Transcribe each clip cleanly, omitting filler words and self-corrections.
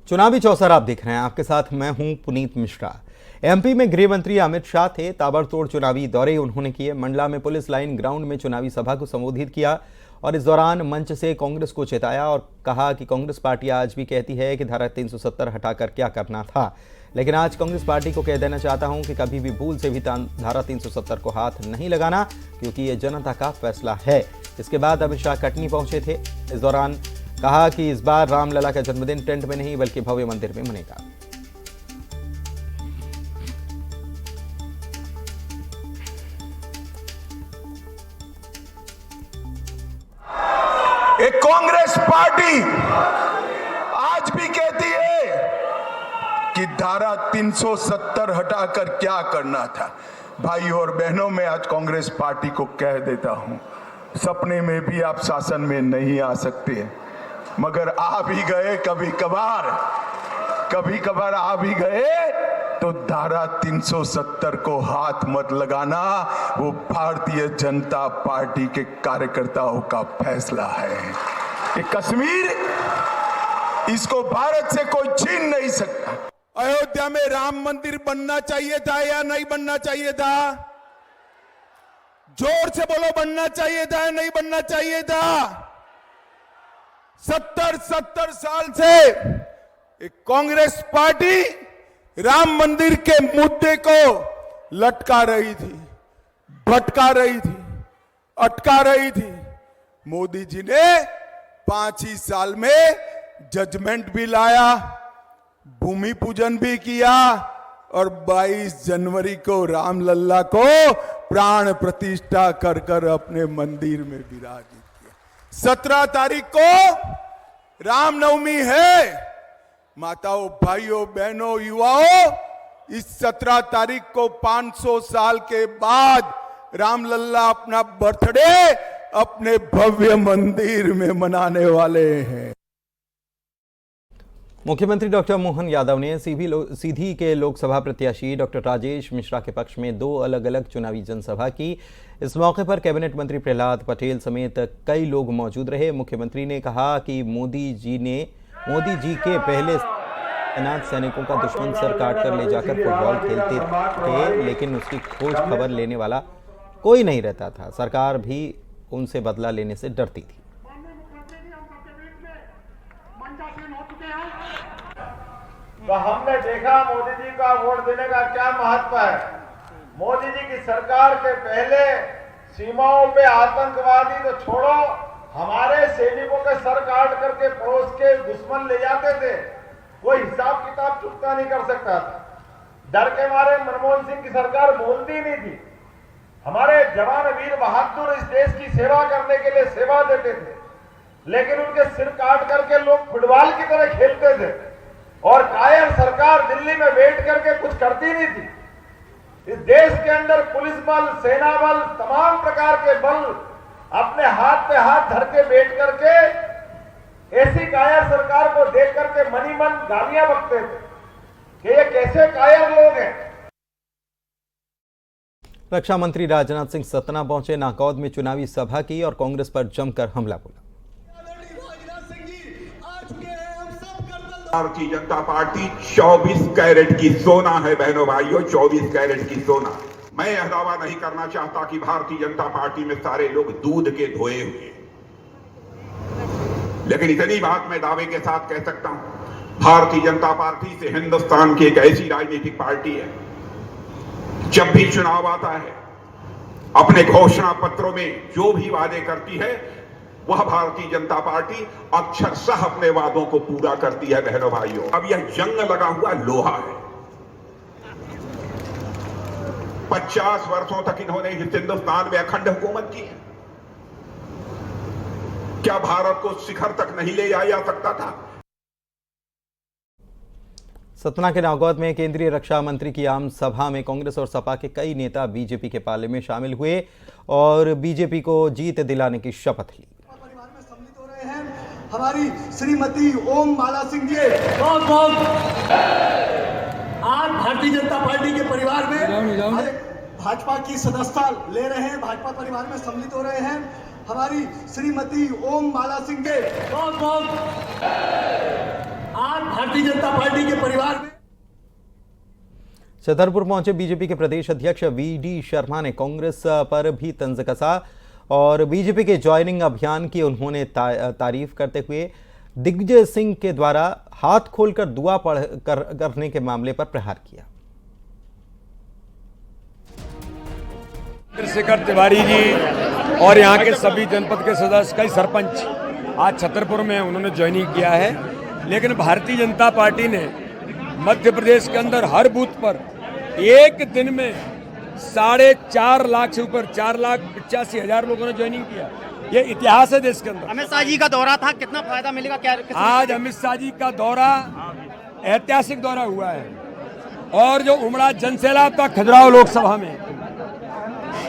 चुनावी चौसर आप देख रहे हैं, आपके साथ मैं हूं पुनीत मिश्रा। एमपी में गृह मंत्री अमित शाह थे। ताबड़तोड़ चुनावी दौरे उन्होंने किए। मंडला में पुलिस लाइन ग्राउंड में चुनावी सभा को संबोधित किया और इस दौरान मंच से कांग्रेस को चेताया और कहा कि कांग्रेस पार्टी आज भी कहती है कि धारा 370 हटाकर क्या करना था, लेकिन आज कांग्रेस पार्टी को कह देना चाहता हूं कि कभी भी भूल से भी धारा 370 को हाथ नहीं लगाना, क्योंकि ये जनता का फैसला है। इसके बाद अमित शाह कटनी पहुंचे थे। इस दौरान कहा कि इस बार रामलला का जन्मदिन टेंट में नहीं बल्कि भव्य मंदिर में मनेगा। एक कांग्रेस पार्टी आज भी कहती है कि धारा 370 हटाकर क्या करना था। भाइयों और बहनों, मैं आज कांग्रेस पार्टी को कह देता हूं, सपने में भी आप शासन में नहीं आ सकते, मगर आ भी गए कभी कभार आ भी गए तो धारा 370 को हाथ मत लगाना। वो भारतीय जनता पार्टी के कार्यकर्ताओं का फैसला है। ये कश्मीर, इसको भारत से कोई छीन नहीं सकता। अयोध्या में राम मंदिर बनना चाहिए था या नहीं बनना चाहिए था? जोर से बोलो, बनना चाहिए था या नहीं बनना चाहिए था? 70 साल से एक कांग्रेस पार्टी राम मंदिर के मुद्दे को लटका रही थी, भटका रही थी, अटका रही थी। मोदी जी ने 5 ही साल में जजमेंट भी लाया, भूमि पूजन भी किया और 22 जनवरी को रामलला को प्राण प्रतिष्ठा कर कर अपने मंदिर में विराजित किया। 17 तारीख को रामनवमी है। माताओं, भाइयों, बहनों, युवाओं, इस 17 तारीख को 500 साल के बाद रामलला अपना बर्थडे अपने भव्य मंदिर में मनाने वाले हैं। मुख्यमंत्री डॉक्टर मोहन यादव ने सीधी के लोकसभा प्रत्याशी डॉक्टर राजेश मिश्रा के पक्ष में 2 अलग अलग चुनावी जनसभा की। इस मौके पर कैबिनेट मंत्री प्रहलाद पटेल समेत कई लोग मौजूद रहे। मुख्यमंत्री ने कहा कि मोदी जी के पहले तैनात सैनिकों का दुश्मन सर काट कर ले जाकर फुटबॉल खेलते थे, लेकिन उसकी खोज खबर लेने वाला कोई नहीं रहता था। सरकार भी उनसे बदला लेने से डरती थी। तो हमने देखा मोदी जी का वोट देने का क्या महत्व है। मोदी जी की सरकार के पहले सीमाओं पे आतंकवादी तो छोड़ो, हमारे सैनिकों के सर काट करके पड़ोस के दुश्मन ले जाते थे, वो हिसाब किताब चुकता नहीं कर सकता था। डर के मारे मनमोहन सिंह की सरकार बोलती नहीं थी। हमारे जवान वीर बहादुर इस देश की सेवा करने के लिए सेवा देते थे, लेकिन उनके सिर काट करके लोग फुटबॉल की तरह खेलते थे और कायर सरकार दिल्ली में बैठ करके कुछ करती नहीं थी। इस देश के अंदर पुलिस बल, सेना बल, तमाम प्रकार के बल अपने हाथ पे हाथ धर के बैठ करके ऐसी कायर सरकार को देख करके मनी मन गालियां बकते थे कि ये कैसे कायर लोग हैं। रक्षा मंत्री राजनाथ सिंह सतना पहुंचे। नाकौद में चुनावी सभा की और कांग्रेस पर जमकर हमला बोला। भारतीय जनता पार्टी 24 कैरेट की सोना है बहनों भाइयों, 24 कैरेट की सोना। मैं यह दावा नहीं करना चाहता कि भारतीय जनता पार्टी में सारे लोग दूध के धोए हुए, लेकिन इतनी बात मैं दावे के साथ कह सकता हूं, भारतीय जनता पार्टी से हिंदुस्तान की एक ऐसी राजनीतिक पार्टी है, जब भी चुनाव आता है अपने घोषणा पत्रों में जो भी वादे करती है, वह भारतीय जनता पार्टी अक्षरशः अपने वादों को पूरा करती है बहनों भाइयों। अब यह जंग लगा हुआ लोहा है। 50 वर्षों तक इन्होंने हिंदुस्तान में अखंड हुकूमत की है। क्या भारत को शिखर तक नहीं ले जाया जा सकता था? सतना के नागौद में केंद्रीय रक्षा मंत्री की आम सभा में कांग्रेस और सपा के कई नेता बीजेपी के पाले में शामिल हुए और बीजेपी को जीत दिलाने की शपथ ली। हमारी श्रीमती ओम माला सिंह जी आज भारतीय जनता पार्टी के परिवार में भाजपा की सदस्यता ले रहे हैं, भाजपा परिवार में सम्मिलित हो रहे हैं। हमारी श्रीमती ओम माला सिंह जी आज भारतीय जनता पार्टी के परिवार में छतरपुर पहुंचे बीजेपी के प्रदेश अध्यक्ष वीडी शर्मा ने कांग्रेस पर भी तंज कसा और बीजेपी के ज्वाइनिंग अभियान की उन्होंने तारीफ करते हुए दिग्विजय सिंह के द्वारा हाथ खोलकर दुआ करने के मामले पर प्रहार किया। चंद्रशेखर तिवारी जी और यहाँ के सभी जनपद के सदस्य, कई सरपंच आज छतरपुर में उन्होंने ज्वाइनिंग किया है, लेकिन भारतीय जनता पार्टी ने मध्य प्रदेश के अंदर हर बूथ पर एक दिन में 4.5 लाख से ऊपर 4,85,000 लोगों ने ज्वाइनिंग किया। ये इतिहास है देश के अंदर। अमित शाह जी का दौरा था, कितना फायदा मिलेगा? क्या आज अमित शाह जी का दौरा ऐतिहासिक दौरा हुआ है और जो उमड़ा जनसैलाब था खजुराहो लोकसभा में,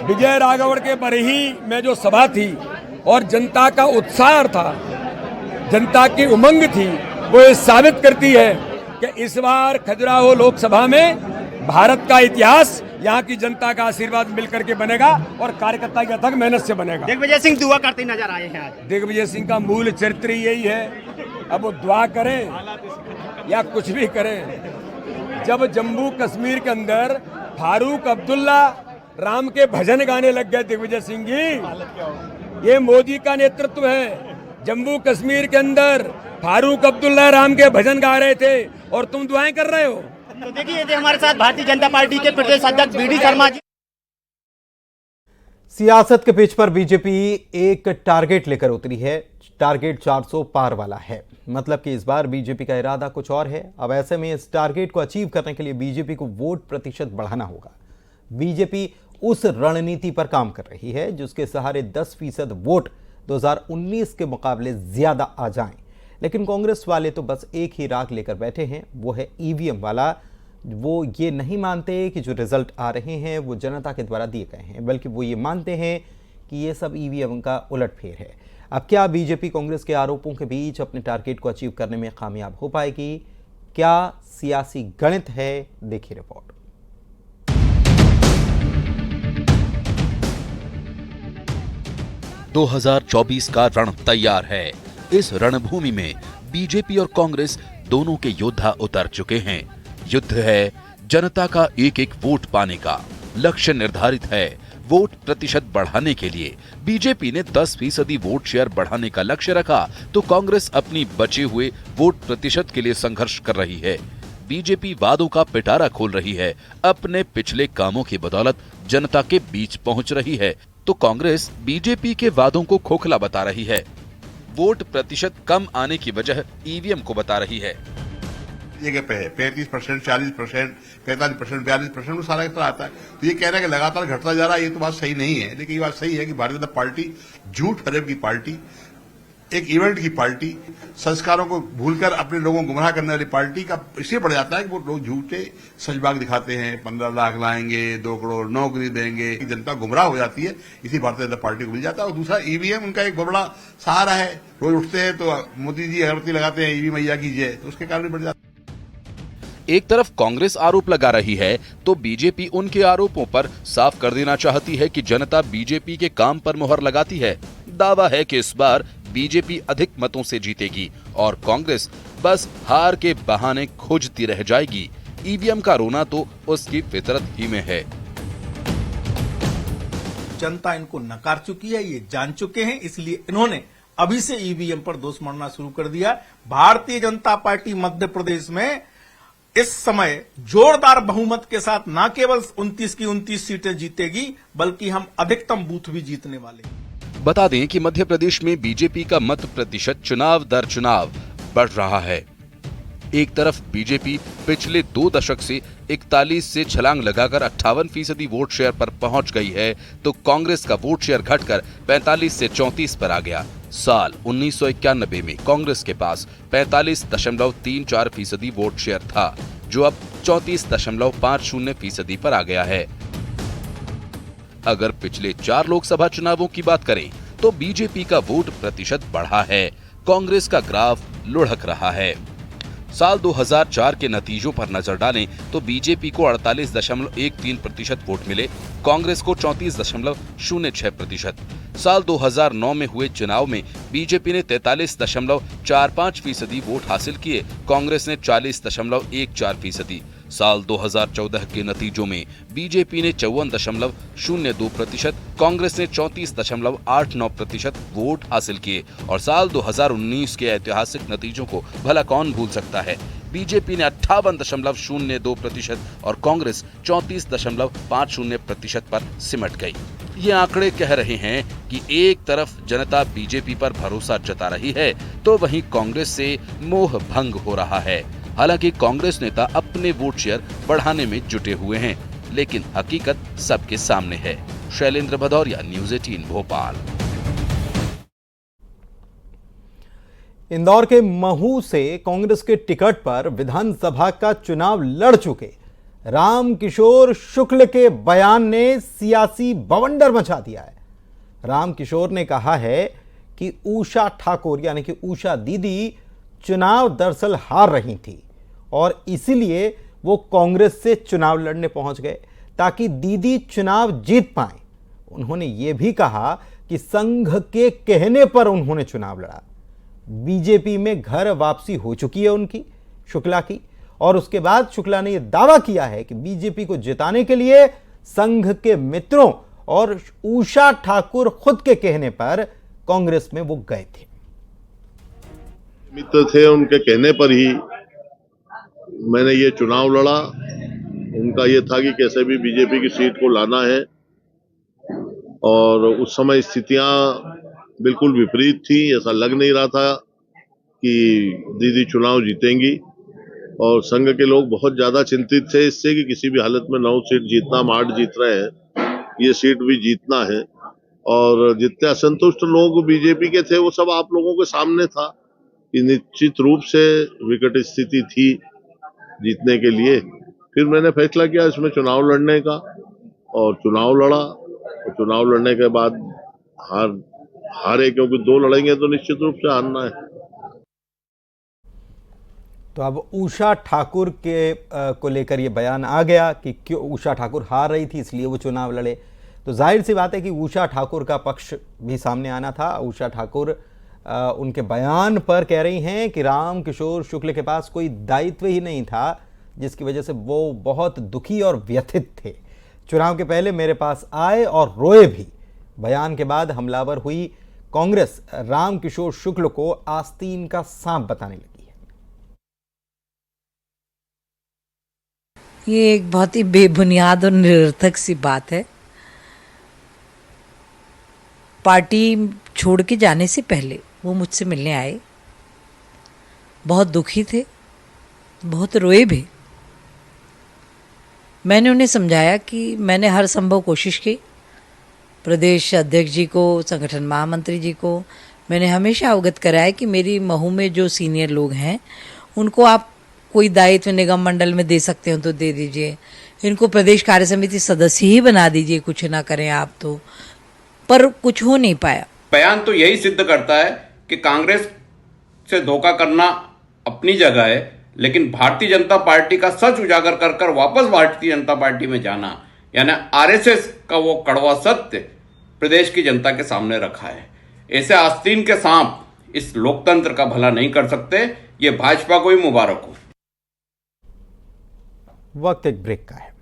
विजय राघवन के बरही में जो सभा थी और जनता का उत्साह था, जनता की उमंग थी, वो ये साबित करती है कि इस बार खजुराहो लोकसभा में भारत का इतिहास, यहाँ की जनता का आशीर्वाद मिलकर के बनेगा और कार्यकर्ता की अथक मेहनत से बनेगा। दिग्विजय सिंह दुआ करते नजर आए हैं आज। दिग्विजय सिंह का मूल चरित्र यही है, अब वो दुआ करें या कुछ भी करें। जब जम्मू कश्मीर के अंदर फारूक अब्दुल्ला राम के भजन गाने लग गए दिग्विजय सिंह जी, ये मोदी का नेतृत्व है। जम्मू कश्मीर के अंदर फारूक अब्दुल्ला राम के भजन गा रहे थे और तुम दुआएं कर रहे हो। तो देखिए हमारे साथ भारतीय जनता पार्टी के प्रदेश अध्यक्ष वीडी शर्मा जी। सियासत के पिच पर बीजेपी एक टारगेट लेकर उतरी है। टारगेट 400 पार वाला है, मतलब कि इस बार बीजेपी का इरादा कुछ और है। अब ऐसे में इस टारगेट को अचीव करने के लिए बीजेपी को वोट प्रतिशत बढ़ाना होगा। बीजेपी उस रणनीति पर काम कर रही है जिसके सहारे 10% वोट 2019 के मुकाबले ज्यादा आ जाएं। लेकिन कांग्रेस वाले तो बस एक ही राग लेकर बैठे हैं, वो है ईवीएम वाला। वो ये नहीं मानते कि जो रिजल्ट आ रहे हैं वो जनता के द्वारा दिए गए हैं, बल्कि वो ये मानते हैं कि ये सब ईवीएम का उलटफेर है। अब क्या बीजेपी कांग्रेस के आरोपों के बीच अपने टारगेट को अचीव करने में कामयाब हो पाएगी? क्या सियासी गणित है? देखिए रिपोर्ट। दो 2024 का रण तैयार है। इस रणभूमि में बीजेपी और कांग्रेस दोनों के योद्धा उतर चुके हैं। युद्ध है जनता का एक एक वोट पाने का। लक्ष्य निर्धारित है। वोट प्रतिशत बढ़ाने के लिए बीजेपी ने 10% वोट शेयर बढ़ाने का लक्ष्य रखा, तो कांग्रेस अपनी बचे हुए वोट प्रतिशत के लिए संघर्ष कर रही है। बीजेपी वादों का पिटारा खोल रही है, अपने पिछले कामों की बदौलत जनता के बीच पहुंच रही है, तो कांग्रेस बीजेपी के वादों को खोखला बता रही है। वोट प्रतिशत कम आने की वजह ईवीएम को बता रही है। जगह पे है 35%, 40%, 45%, 42% सारा इतना आता है। तो ये कह रहा है कि लगातार घटता जा रहा है, ये तो बात सही नहीं है। लेकिन ये बात सही है कि भारतीय जनता पार्टी झूठ फरेब की पार्टी, एक इवेंट की पार्टी, संस्कारों को भूलकर अपने लोगों को गुमराह करने वाली पार्टी का इसलिए बढ़ जाता है कि वो लोग झूठे सजबाग दिखाते हैं। 15 लाख लाएंगे, 2 करोड़ नौकरी देंगे, जनता गुमराह हो जाती है। इसी भारतीय जनता पार्टी को मिल जाता है। और दूसरा ईवीएम उनका एक बड़ा सहारा है। रोज उठते हैं तो मोदी जी अगरबत्ती लगाते हैं, ईवी मैया कीजिए, तो उसके कारण बढ़ जाता है। एक तरफ कांग्रेस आरोप लगा रही है तो बीजेपी उनके आरोपों पर साफ कर देना चाहती है कि जनता बीजेपी के काम पर मुहर लगाती है। दावा है कि इस बार बीजेपी अधिक मतों से जीतेगी और कांग्रेस बस हार के बहाने खोजती रह जाएगी। ईवीएम का रोना तो उसकी फितरत ही में है। जनता इनको नकार चुकी है, ये जान चुके हैं, इसलिए इन्होंने अभी से ईवीएम पर दोष मढ़ना शुरू कर दिया। भारतीय जनता पार्टी मध्य प्रदेश में इस समय जोरदार बहुमत के साथ न केवल 29 की 29 सीटें जीतेगी, बल्कि हम अधिकतम बूथ भी जीतने वाले। बता दें कि मध्य प्रदेश में बीजेपी का मत प्रतिशत चुनाव दर चुनाव बढ़ रहा है। एक तरफ बीजेपी पिछले 2 दशक से 41 से छलांग लगाकर 58% वोट शेयर पर पहुंच गई है, तो कांग्रेस का वोट शेयर घटकर 45 से 34 पर आ गया। साल 1991 में कांग्रेस के पास 45.34% वोट शेयर था, जो अब 34.50% पर आ गया है। अगर पिछले 4 लोकसभा चुनावों की बात करें तो बीजेपी का वोट प्रतिशत बढ़ा है, कांग्रेस का ग्राफ लुढ़क रहा है। साल 2004 के नतीजों पर नजर डालें तो बीजेपी को 48.13% वोट मिले, कांग्रेस को 34.06%। साल 2009 में हुए चुनाव में बीजेपी ने 43.45% वोट हासिल किए, कांग्रेस ने 40.14%। साल 2014 के नतीजों में बीजेपी ने 54.02%, कांग्रेस ने 34.89% वोट हासिल किए और साल 2019 के ऐतिहासिक नतीजों को भला कौन भूल सकता है। बीजेपी ने 58.02% और कांग्रेस 34.50% पर सिमट गई। ये आंकड़े कह रहे हैं कि एक तरफ जनता बीजेपी पर भरोसा जता रही है तो वहीं कांग्रेस से मोह भंग हो रहा है। हालांकि कांग्रेस नेता अपने वोट शेयर बढ़ाने में जुटे हुए हैं, लेकिन हकीकत सबके सामने है। शैलेंद्र भदौरिया, न्यूज़ 18 भोपाल। इंदौर के महू से कांग्रेस के टिकट पर विधानसभा का चुनाव लड़ चुके रामकिशोर शुक्ल के बयान ने सियासी बवंडर मचा दिया है। रामकिशोर ने कहा है कि उषा ठाकुर यानी कि उषा दीदी चुनाव दरअसल हार रही थी और इसीलिए वो कांग्रेस से चुनाव लड़ने पहुंच गए ताकि दीदी चुनाव जीत पाए। उन्होंने ये भी कहा कि संघ के कहने पर उन्होंने चुनाव लड़ा। बीजेपी में घर वापसी हो चुकी है उनकी, शुक्ला की, और उसके बाद शुक्ला ने यह दावा किया है कि बीजेपी को जिताने के लिए संघ के मित्रों और उषा ठाकुर खुद के कहने पर कांग्रेस में वो गए थे। मित्र थे, उनके कहने पर ही मैंने ये चुनाव लड़ा। उनका ये था कि कैसे भी बीजेपी की सीट को लाना है और उस समय स्थितियां बिल्कुल विपरीत थी। ऐसा लग नहीं रहा था कि दीदी चुनाव जीतेंगी और संघ के लोग बहुत ज्यादा चिंतित थे इससे कि किसी भी हालत में 9 सीट जीतना, हम 8 जीत रहे हैं, ये सीट भी जीतना है। और जितने असंतुष्ट लोग बीजेपी के थे वो सब आप लोगों के सामने था कि निश्चित रूप से विकट स्थिति थी जीतने के लिए। फिर मैंने फैसला किया इसमें चुनाव लड़ने का और चुनाव लड़ा। और चुनाव लड़ने के बाद हारे, क्योंकि 2 लड़ेंगे तो निश्चित रूप से हारना है। तो अब उषा ठाकुर के को लेकर ये बयान आ गया कि क्यों उषा ठाकुर हार रही थी इसलिए वो चुनाव लड़े। तो जाहिर सी बात है कि उषा ठाकुर का पक्ष भी सामने आना था। उषा ठाकुर उनके बयान पर कह रही हैं कि रामकिशोर शुक्ल के पास कोई दायित्व ही नहीं था, जिसकी वजह से वो बहुत दुखी और व्यथित थे। चुनाव के पहले मेरे पास आए और रोए भी। बयान के बाद हमलावर हुई कांग्रेस रामकिशोर शुक्ल को आस्तीन का सांप बताने लगी है। ये एक बहुत ही बेबुनियाद और निरर्थक सी बात है। पार्टी छोड़ के जाने से पहले वो मुझसे मिलने आए, बहुत दुखी थे, बहुत रोए भी। मैंने उन्हें समझाया कि मैंने हर संभव कोशिश की। प्रदेश अध्यक्ष जी को, संगठन महामंत्री जी को मैंने हमेशा अवगत कराया कि मेरी महू में जो सीनियर लोग हैं उनको आप कोई दायित्व निगम मंडल में दे सकते हो तो दे दीजिए, इनको प्रदेश कार्य समिति सदस्य ही बना दीजिए, कुछ ना करें आप तो। पर कुछ हो नहीं पाया। बयान तो यही सिद्ध करता है कि कांग्रेस से धोखा करना अपनी जगह है, लेकिन भारतीय जनता पार्टी का सच उजागर कर कर वापस भारतीय जनता पार्टी में जाना, यानी आरएसएस का वो कड़वा सत्य प्रदेश की जनता के सामने रखा है। ऐसे आस्तीन के सांप इस लोकतंत्र का भला नहीं कर सकते। ये भाजपा को ही मुबारक हो। वक्त एक ब्रेक का है।